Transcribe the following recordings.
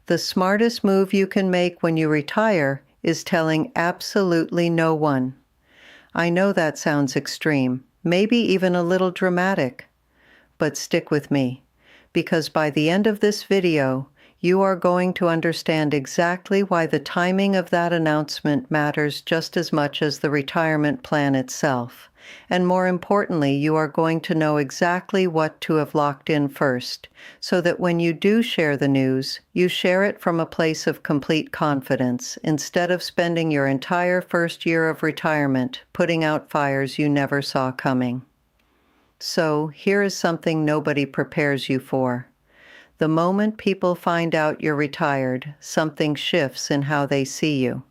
The smartest move you can make when you retire is telling absolutely no one. I know that sounds extreme, maybe even a little dramatic, but stick with me, because by the end of this video, you are going to understand exactly why the timing of that announcement matters just as much as the retirement plan itself. And more importantly, you are going to know exactly what to have locked in first, so that when you do share the news, you share it from a place of complete confidence, instead of spending your entire first year of retirement putting out fires you never saw coming. So, here is something nobody prepares you for. The moment people find out you're retired, something shifts in how they see you.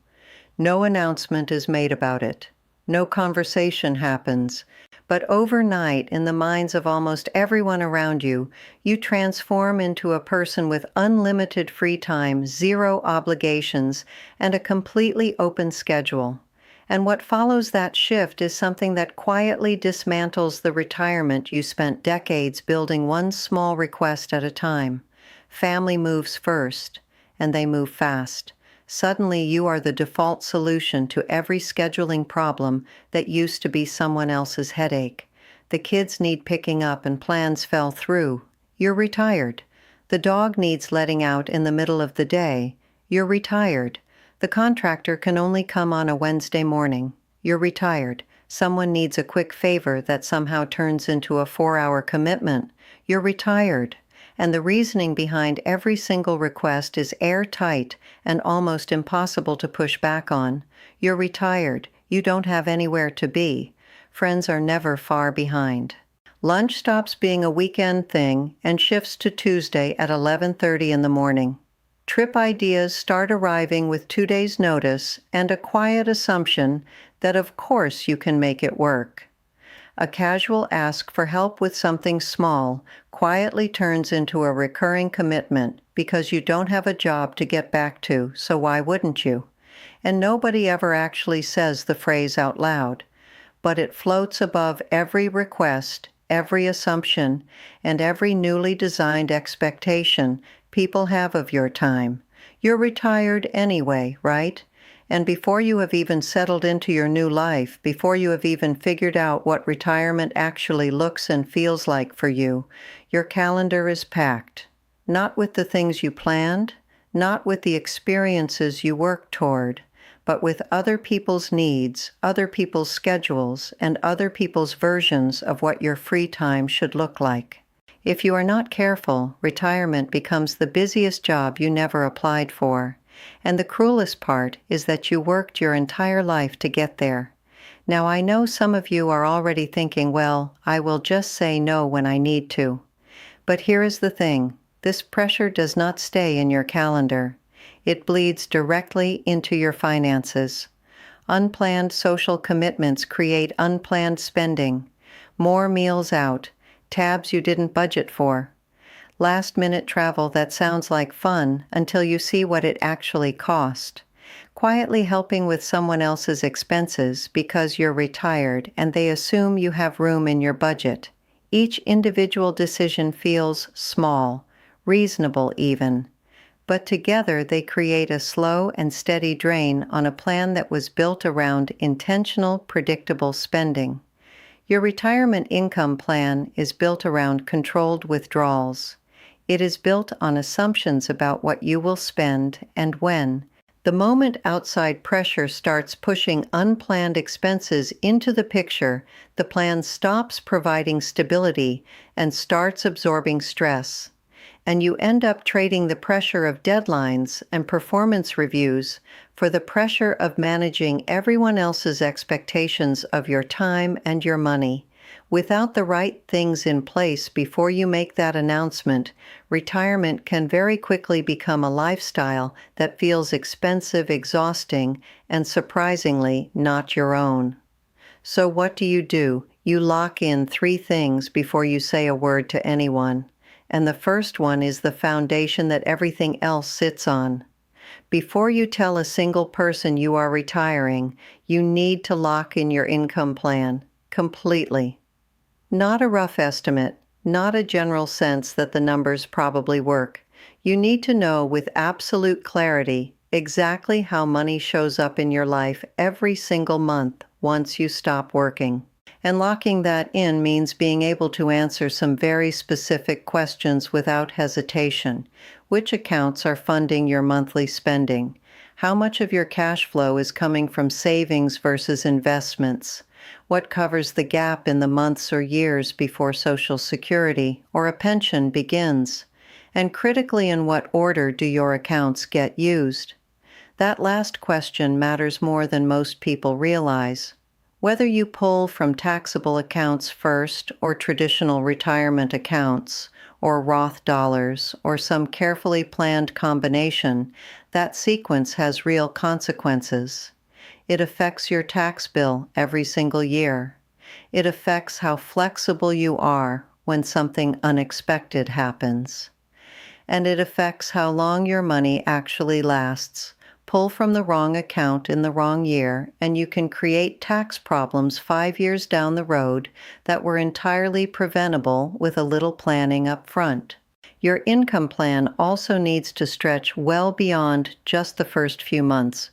No announcement is made about it. No conversation happens. But overnight, in the minds of almost everyone around you, you transform into a person with unlimited free time, zero obligations, and a completely open schedule. And what follows that shift is something that quietly dismantles the retirement you spent decades building one small request at a time. Family moves first, and they move fast. Suddenly you are the default solution to every scheduling problem that used to be someone else's headache. The kids need picking up and plans fell through. You're retired. The dog needs letting out in the middle of the day. You're retired. The contractor can only come on a Wednesday morning. You're retired. Someone needs a quick favor that somehow turns into a 4-hour commitment. You're retired. And the reasoning behind every single request is airtight and almost impossible to push back on. You're retired. You don't have anywhere to be. Friends are never far behind. Lunch stops being a weekend thing and shifts to Tuesday at 11:30 in the morning. Trip ideas start arriving with 2 days' notice and a quiet assumption that of course you can make it work. A casual ask for help with something small quietly turns into a recurring commitment because you don't have a job to get back to, so why wouldn't you? And nobody ever actually says the phrase out loud, but it floats above every request, every assumption, and every newly designed expectation people have of your time. You're retired anyway, right? And before you have even settled into your new life, before you have even figured out what retirement actually looks and feels like for you, your calendar is packed. Not with the things you planned, not with the experiences you worked toward, but with other people's needs, other people's schedules, and other people's versions of what your free time should look like. If you are not careful, retirement becomes the busiest job you never applied for. And the cruelest part is that you worked your entire life to get there. Now I know some of you are already thinking, well, I will just say no when I need to. But here is the thing. This pressure does not stay in your calendar. It bleeds directly into your finances. Unplanned social commitments create unplanned spending. More meals out. Tabs you didn't budget for. Last-minute travel that sounds like fun until you see what it actually cost. Quietly helping with someone else's expenses because you're retired and they assume you have room in your budget. Each individual decision feels small, reasonable even. But together they create a slow and steady drain on a plan that was built around intentional, predictable spending. Your retirement income plan is built around controlled withdrawals. It is built on assumptions about what you will spend and when. The moment outside pressure starts pushing unplanned expenses into the picture, the plan stops providing stability and starts absorbing stress. And you end up trading the pressure of deadlines and performance reviews for the pressure of managing everyone else's expectations of your time and your money. Without the right things in place before you make that announcement, retirement can very quickly become a lifestyle that feels expensive, exhausting, and surprisingly not your own. So what do? You lock in 3 things before you say a word to anyone. And the first one is the foundation that everything else sits on. Before you tell a single person you are retiring, you need to lock in your income plan completely. Not a rough estimate, not a general sense that the numbers probably work. You need to know with absolute clarity exactly how money shows up in your life every single month once you stop working. And locking that in means being able to answer some very specific questions without hesitation. Which accounts are funding your monthly spending? How much of your cash flow is coming from savings versus investments? What covers the gap in the months or years before Social Security or a pension begins? And critically, in what order do your accounts get used? That last question matters more than most people realize. Whether you pull from taxable accounts first, or traditional retirement accounts, or Roth dollars, or some carefully planned combination, that sequence has real consequences. It affects your tax bill every single year. It affects how flexible you are when something unexpected happens. And it affects how long your money actually lasts. Pull from the wrong account in the wrong year, and you can create tax problems 5 years down the road that were entirely preventable with a little planning up front. Your income plan also needs to stretch well beyond just the first few months.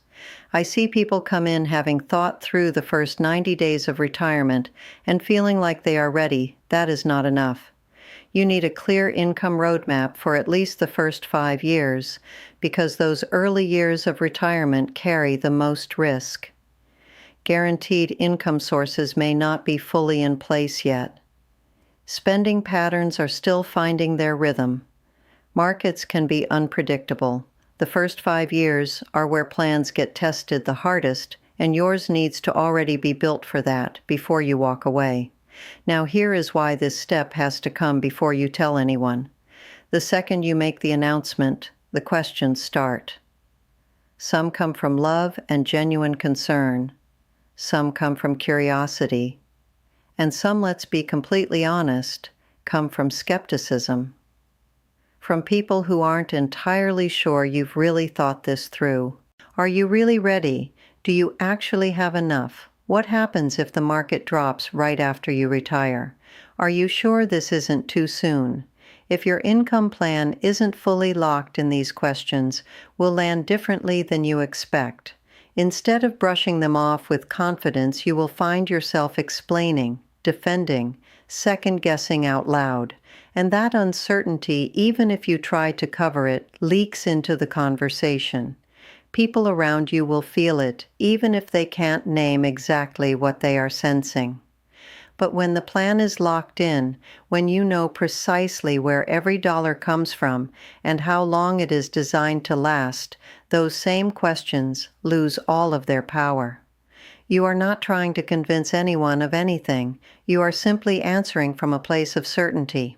I see people come in having thought through the first 90 days of retirement and feeling like they are ready. That is not enough. You need a clear income roadmap for at least the first 5 years, because those early years of retirement carry the most risk. Guaranteed income sources may not be fully in place yet. Spending patterns are still finding their rhythm. Markets can be unpredictable. The first 5 years are where plans get tested the hardest, and yours needs to already be built for that before you walk away. Now, here is why this step has to come before you tell anyone. The second you make the announcement, the questions start. Some come from love and genuine concern. Some come from curiosity. And some, let's be completely honest, come from skepticism. From people who aren't entirely sure you've really thought this through. Are you really ready? Do you actually have enough? What happens if the market drops right after you retire? Are you sure this isn't too soon? If your income plan isn't fully locked in these questions, will land differently than you expect. Instead of brushing them off with confidence, you will find yourself explaining, defending, second-guessing out loud. And that uncertainty, even if you try to cover it, leaks into the conversation. People around you will feel it, even if they can't name exactly what they are sensing. But when the plan is locked in, when you know precisely where every dollar comes from and how long it is designed to last, those same questions lose all of their power. You are not trying to convince anyone of anything. You are simply answering from a place of certainty.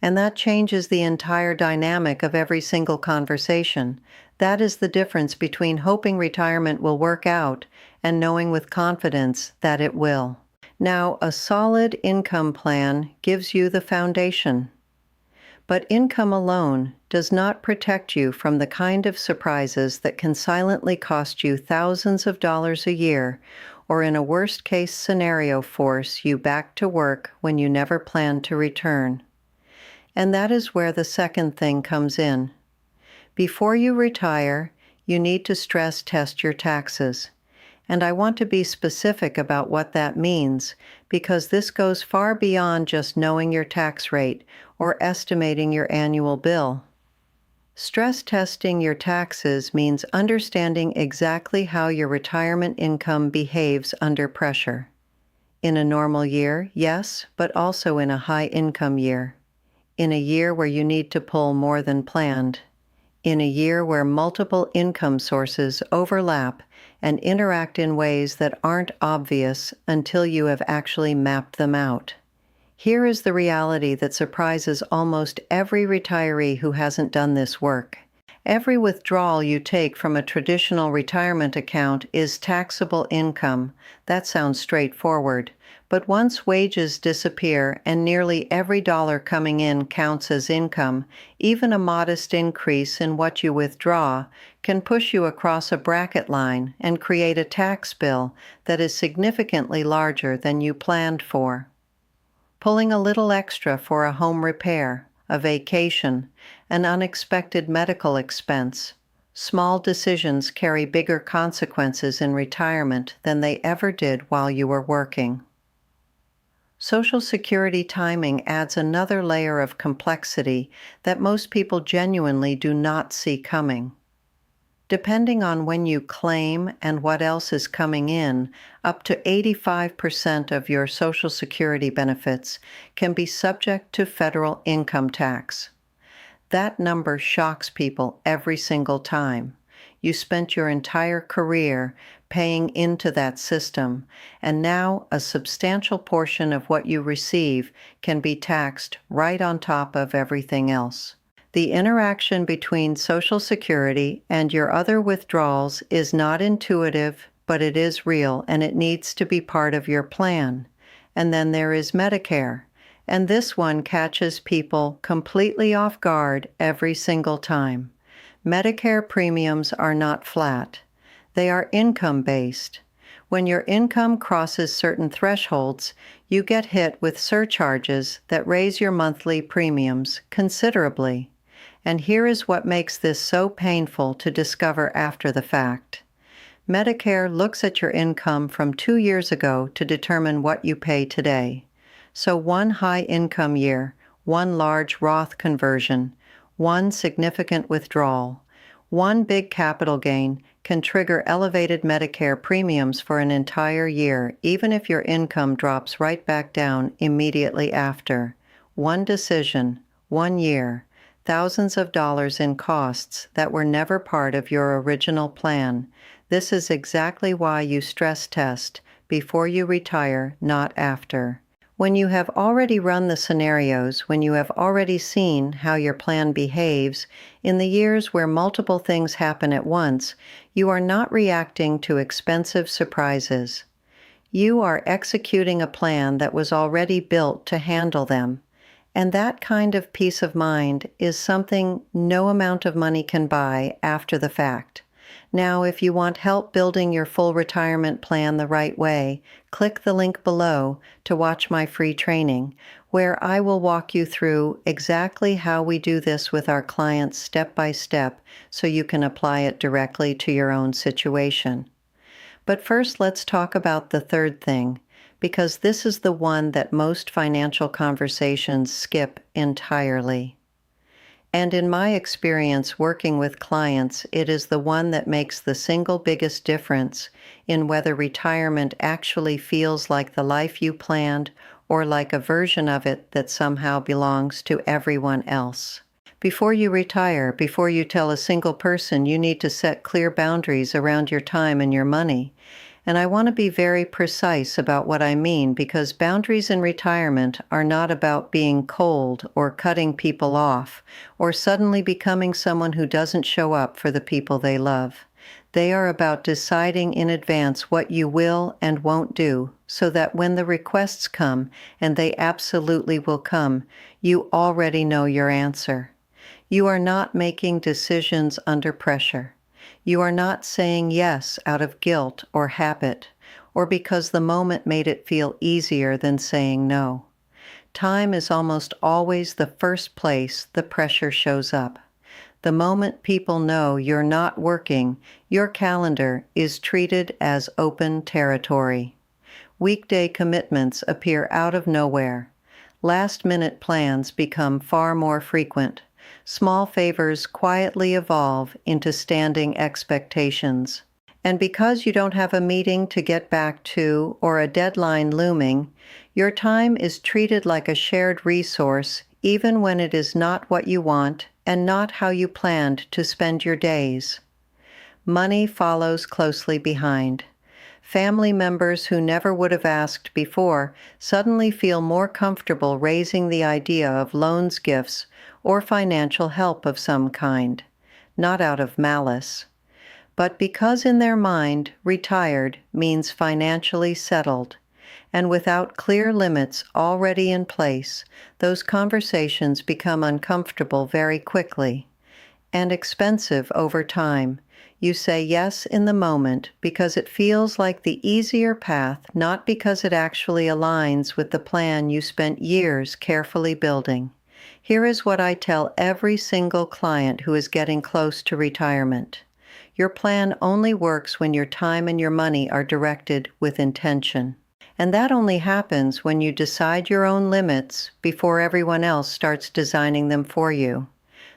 And that changes the entire dynamic of every single conversation. That is the difference between hoping retirement will work out and knowing with confidence that it will. Now, a solid income plan gives you the foundation. But income alone does not protect you from the kind of surprises that can silently cost you thousands of dollars a year, or in a worst-case scenario force you back to work when you never planned to return. And that is where the second thing comes in. Before you retire, you need to stress test your taxes. And I want to be specific about what that means, because this goes far beyond just knowing your tax rate or estimating your annual bill. Stress testing your taxes means understanding exactly how your retirement income behaves under pressure. In a normal year, yes, but also in a high-income year. In a year where you need to pull more than planned. In a year where multiple income sources overlap and interact in ways that aren't obvious until you have actually mapped them out. Here is the reality that surprises almost every retiree who hasn't done this work. Every withdrawal you take from a traditional retirement account is taxable income. That sounds straightforward. But once wages disappear and nearly every dollar coming in counts as income, even a modest increase in what you withdraw can push you across a bracket line and create a tax bill that is significantly larger than you planned for. Pulling a little extra for a home repair, a vacation, an unexpected medical expense. Small decisions carry bigger consequences in retirement than they ever did while you were working. Social Security timing adds another layer of complexity that most people genuinely do not see coming. Depending on when you claim and what else is coming in, up to 85% of your Social Security benefits can be subject to federal income tax. That number shocks people every single time. You spent your entire career paying into that system, and now a substantial portion of what you receive can be taxed right on top of everything else. The interaction between Social Security and your other withdrawals is not intuitive, but it is real, and it needs to be part of your plan. And then there is Medicare, and this one catches people completely off guard every single time. Medicare premiums are not flat. They are income-based. When your income crosses certain thresholds, you get hit with surcharges that raise your monthly premiums considerably. And here is what makes this so painful to discover after the fact. Medicare looks at your income from 2 years ago to determine what you pay today. So one high income year, one large Roth conversion, one significant withdrawal, one big capital gain can trigger elevated Medicare premiums for an entire year, even if your income drops right back down immediately after. One decision, 1 year, thousands of dollars in costs that were never part of your original plan. This is exactly why you stress test before you retire, not after. When you have already run the scenarios, when you have already seen how your plan behaves, in the years where multiple things happen at once, you are not reacting to expensive surprises. You are executing a plan that was already built to handle them. And that kind of peace of mind is something no amount of money can buy after the fact. Now, if you want help building your full retirement plan the right way, click the link below to watch my free training, where I will walk you through exactly how we do this with our clients step by step so you can apply it directly to your own situation. But first, let's talk about the third thing, because this is the one that most financial conversations skip entirely. And in my experience working with clients, it is the one that makes the single biggest difference in whether retirement actually feels like the life you planned or like a version of it that somehow belongs to everyone else. Before you retire, before you tell a single person, you need to set clear boundaries around your time and your money. And I want to be very precise about what I mean, because boundaries in retirement are not about being cold or cutting people off or suddenly becoming someone who doesn't show up for the people they love. They are about deciding in advance what you will and won't do, so that when the requests come, and they absolutely will come, you already know your answer. You are not making decisions under pressure. You are not saying yes out of guilt or habit, or because the moment made it feel easier than saying no. Time is almost always the first place the pressure shows up. The moment people know you're not working, your calendar is treated as open territory. Weekday commitments appear out of nowhere. Last-minute plans become far more frequent. Small favors quietly evolve into standing expectations. And because you don't have a meeting to get back to or a deadline looming, your time is treated like a shared resource even when it is not what you want and not how you planned to spend your days. Money follows closely behind. Family members who never would have asked before suddenly feel more comfortable raising the idea of loans, gifts, or financial help of some kind, not out of malice, but because in their mind, retired means financially settled, and without clear limits already in place, those conversations become uncomfortable very quickly and expensive over time. You say yes in the moment because it feels like the easier path, not because it actually aligns with the plan you spent years carefully building. Here is what I tell every single client who is getting close to retirement. Your plan only works when your time and your money are directed with intention. And that only happens when you decide your own limits before everyone else starts designing them for you.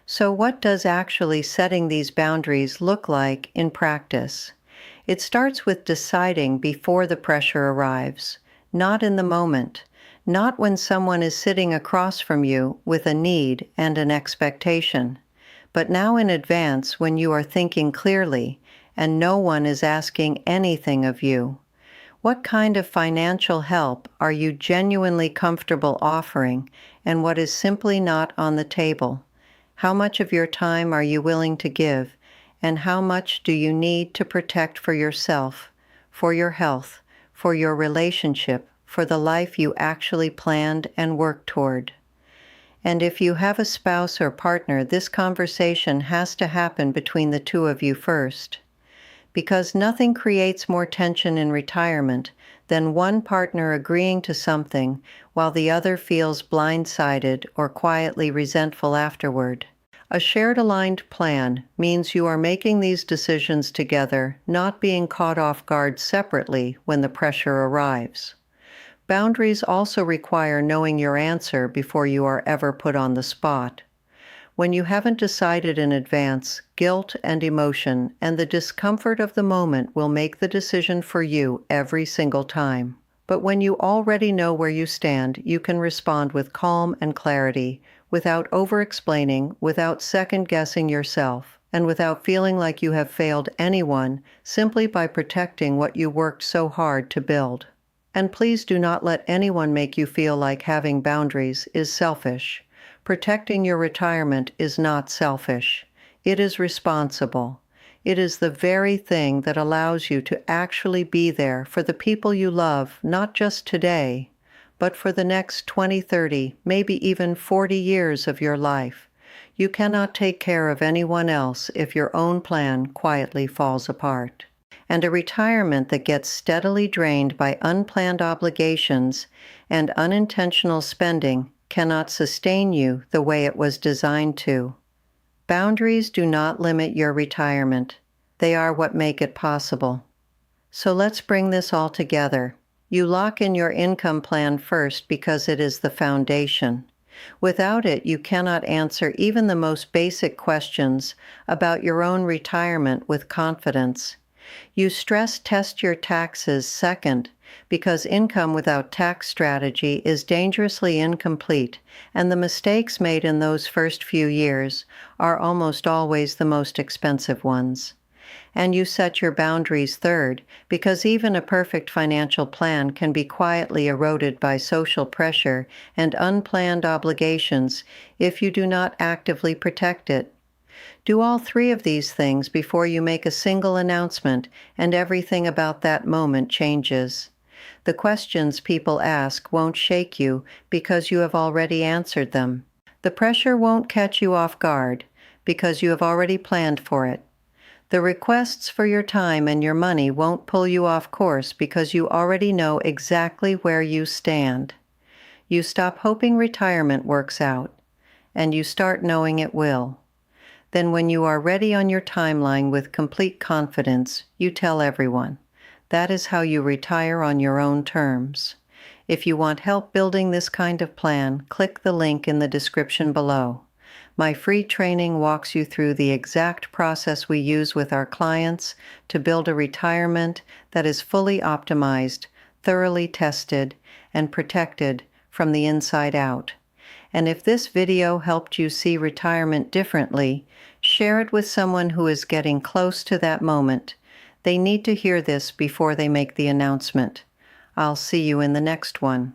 So what does actually setting these boundaries look like in practice? It starts with deciding before the pressure arrives, not in the moment, not when someone is sitting across from you with a need and an expectation, but now in advance when you are thinking clearly and no one is asking anything of you. What kind of financial help are you genuinely comfortable offering, and what is simply not on the table? How much of your time are you willing to give, and how much do you need to protect for yourself, for your health, for your relationship, for the life you actually planned and worked toward? And if you have a spouse or partner, this conversation has to happen between the two of you first. Because nothing creates more tension in retirement than one partner agreeing to something while the other feels blindsided or quietly resentful afterward. A shared aligned plan means you are making these decisions together, not being caught off guard separately when the pressure arrives. Boundaries also require knowing your answer before you are ever put on the spot. When you haven't decided in advance, guilt and emotion and the discomfort of the moment will make the decision for you every single time. But when you already know where you stand, you can respond with calm and clarity, without over-explaining, without second-guessing yourself, and without feeling like you have failed anyone simply by protecting what you worked so hard to build. And please do not let anyone make you feel like having boundaries is selfish. Protecting your retirement is not selfish. It is responsible. It is the very thing that allows you to actually be there for the people you love, not just today, but for the next 20, 30, maybe even 40 years of your life. You cannot take care of anyone else if your own plan quietly falls apart. And a retirement that gets steadily drained by unplanned obligations and unintentional spending cannot sustain you the way it was designed to. Boundaries do not limit your retirement. They are what make it possible. So let's bring this all together. You lock in your income plan first because it is the foundation. Without it, you cannot answer even the most basic questions about your own retirement with confidence. You stress test your taxes second because income without tax strategy is dangerously incomplete, and the mistakes made in those first few years are almost always the most expensive ones. And you set your boundaries third because even a perfect financial plan can be quietly eroded by social pressure and unplanned obligations if you do not actively protect it. Do all three of these things before you make a single announcement, and everything about that moment changes. The questions people ask won't shake you because you have already answered them. The pressure won't catch you off guard because you have already planned for it. The requests for your time and your money won't pull you off course because you already know exactly where you stand. You stop hoping retirement works out, and you start knowing it will. Then when you are ready on your timeline with complete confidence, you tell everyone. That is how you retire on your own terms. If you want help building this kind of plan, click the link in the description below. My free training walks you through the exact process we use with our clients to build a retirement that is fully optimized, thoroughly tested, and protected from the inside out. And if this video helped you see retirement differently, share it with someone who is getting close to that moment. They need to hear this before they make the announcement. I'll see you in the next one.